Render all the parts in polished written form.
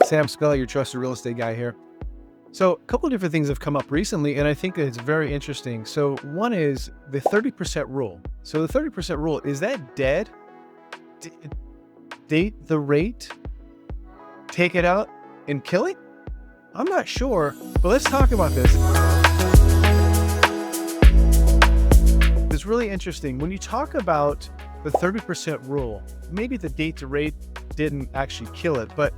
Sam Spinella, your trusted real estate guy here. So a couple of different things have come up recently, and I think that it's very interesting. So one is the 30% rule. So the 30% rule, is that dead? Date the rate, take it out and kill it? I'm not sure, but let's talk about this. It's really interesting. When you talk about the 30% rule, maybe the date to rate didn't actually kill it, but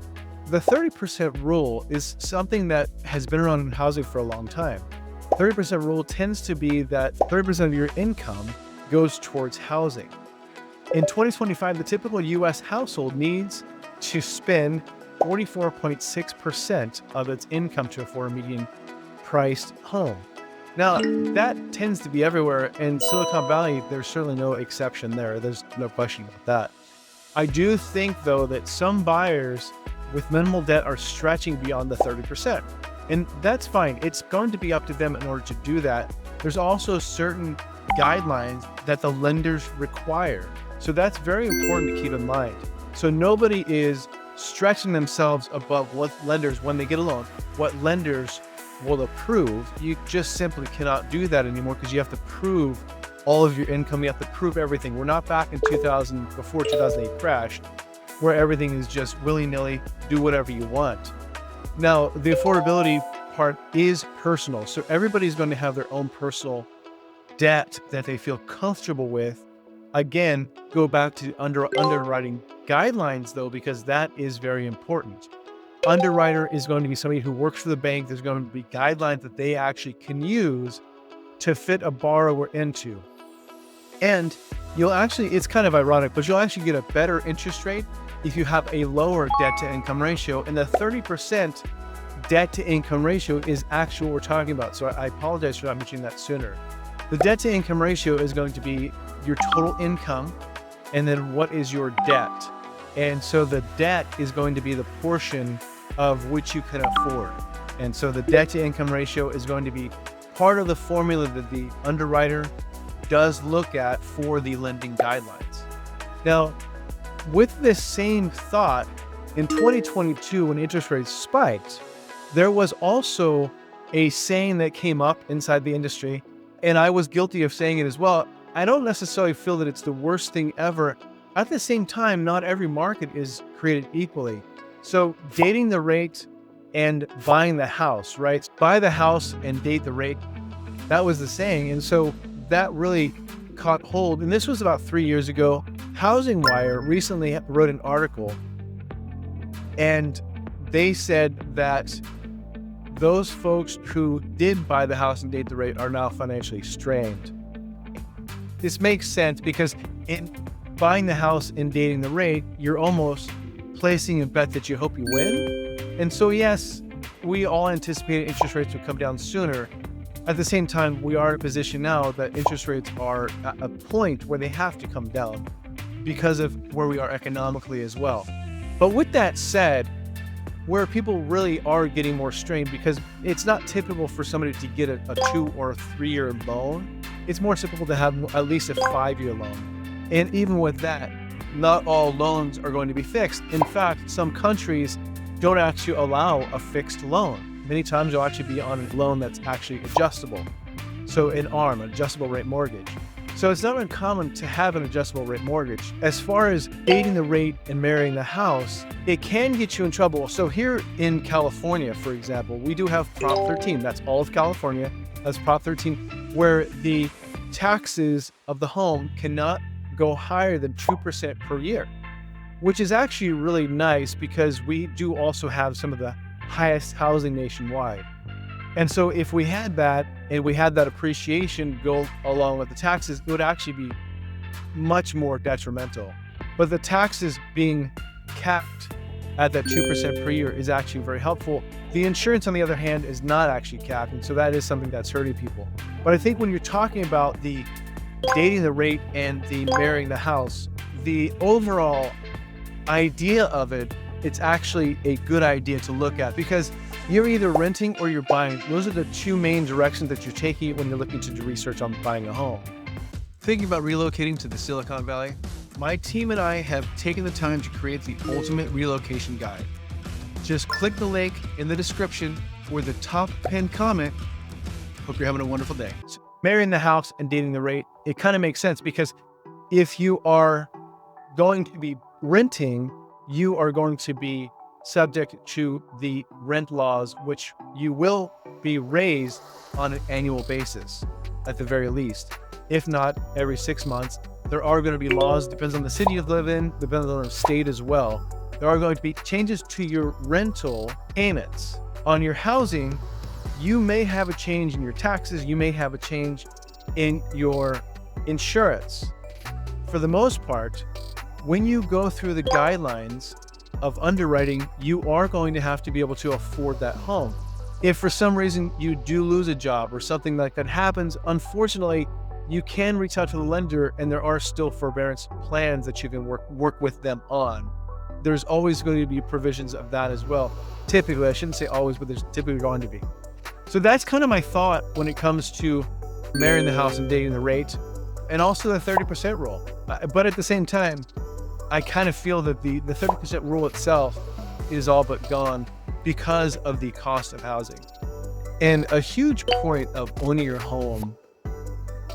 the 30% rule is something that has been around in housing for a long time. 30% rule tends to be that 30% of your income goes towards housing. In 2025, the typical US household needs to spend 44.6% of its income to afford a median priced home. Now, that tends to be everywhere. In Silicon Valley, there's certainly no exception there. There's no question about that. I do think, though, that some buyers with minimal debt are stretching beyond the 30%. And that's fine. It's going to be up to them in order to do that. There's also certain guidelines that the lenders require. So that's very important to keep in mind. So nobody is stretching themselves above what lenders, when they get a loan, what lenders will approve. You just simply cannot do that anymore because you have to prove all of your income. You have to prove everything. We're not back in 2000, before 2008 crashed, where everything is just willy-nilly, do whatever you want. Now, the affordability part is personal. So everybody's going to have their own personal debt that they feel comfortable with. Again, go back to underwriting guidelines, though, because that is very important. Underwriter is going to be somebody who works for the bank. There's going to be guidelines that they actually can use to fit a borrower into. And you'll actually, it's kind of ironic, but you'll actually get a better interest rate if you have a lower debt to income ratio. And the 30% debt to income ratio is actually what we're talking about. So I apologize for not mentioning that sooner. The debt to income ratio is going to be your total income, and then what is your debt. And so the debt is going to be the portion of which you can afford. And so the debt to income ratio is going to be part of the formula that the underwriter does look at for the lending guidelines. Now, with this same thought, in 2022, when interest rates spiked, there was also a saying that came up inside the industry, and I was guilty of saying it as well. I don't necessarily feel that it's the worst thing ever. At the same time, not every market is created equally. So dating the rate and buying the house, right? Buy the house and date the rate. That was the saying. And so that really caught hold. And this was about 3 years ago. Housing Wire recently wrote an article, and they said that those folks who did buy the house and date the rate are now financially strained. This makes sense because in buying the house and dating the rate, you're almost placing a bet that you hope you win. And so, yes, we all anticipated interest rates would come down sooner. At the same time, we are in a position now that interest rates are at a point where they have to come down because of where we are economically as well. But with that said, where people really are getting more strained, because it's not typical for somebody to get a 2 or 3 year loan. It's more typical to have at least a 5-year loan. And even with that, not all loans are going to be fixed. In fact, some countries don't actually allow a fixed loan. Many times you'll actually be on a loan that's actually adjustable. So an ARM, an adjustable rate mortgage. So it's not uncommon to have an adjustable rate mortgage. As far as dating the rate and marrying the house, it can get you in trouble. So here in California, for example, we do have Prop 13. That's all of California. That's Prop 13, where the taxes of the home cannot go higher than 2% per year, which is actually really nice because we do also have some of the highest housing nationwide. And so if we had that and we had that appreciation go along with the taxes, it would actually be much more detrimental. But the taxes being capped at that 2% per year is actually very helpful. The insurance, on the other hand, is not actually capped. And so that is something that's hurting people. But I think when you're talking about the dating the rate and the marrying the house, the overall idea of it, it's actually a good idea to look at because you're either renting or you're buying. Those are the two main directions that you're taking when you're looking to do research on buying a home. Thinking about relocating to the Silicon Valley? My team and I have taken the time to create the ultimate relocation guide. just click the link in the description or the top pinned comment. Hope you're having a wonderful day. So, marrying the house and dating the rate, it kind of makes sense because if you are going to be renting, you are going to be subject to the rent laws, which you will be raised on an annual basis at the very least. If not, every 6 months. There are going to be laws, depends on the city you live in, depends on the state as well. There are going to be changes to your rental payments. On your housing, you may have a change in your taxes, you may have a change in your insurance. For the most part, when you go through the guidelines of underwriting, you are going to have to be able to afford that home. If for some reason you do lose a job or something like that happens, unfortunately, you can reach out to the lender and there are still forbearance plans that you can work with them on. There's always going to be provisions of that as well. Typically, I shouldn't say always, but there's typically going to be. So that's kind of my thought when it comes to marrying the house and dating the rate, and also the 30% rule. But at the same time, I kind of feel that the 30% rule itself is all but gone because of the cost of housing. And a huge point of owning your home,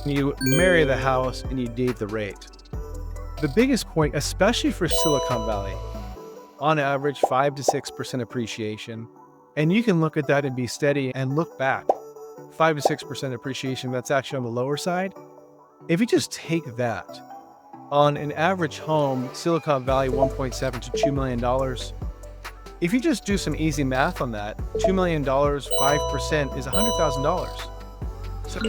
you marry the house and you date the rate. The biggest point, especially for Silicon Valley, on average 5 to 6% appreciation. And you can look at that and be steady and look back. 5 to 6% appreciation, that's actually on the lower side. If you just take that on an average home, Silicon Valley, $1.7 to $2 million. If you just do some easy math on that, $2 million, 5% is $100,000. So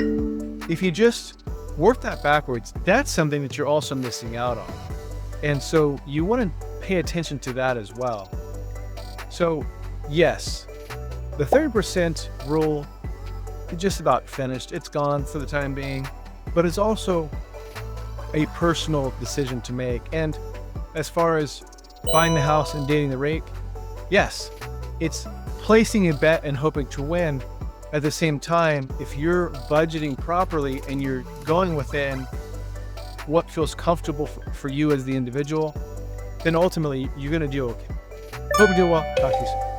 if you just work that backwards, that's something that you're also missing out on. And so you want to pay attention to that as well. So yes, the 30% rule is just about finished. It's gone for the time being, but it's also a personal decision to make. And as far as buying the house and dating the rate, yes, it's placing a bet and hoping to win. At the same time, if you're budgeting properly and you're going within what feels comfortable for you as the individual, then ultimately you're going to do okay. Hope you do well. Talk to you soon.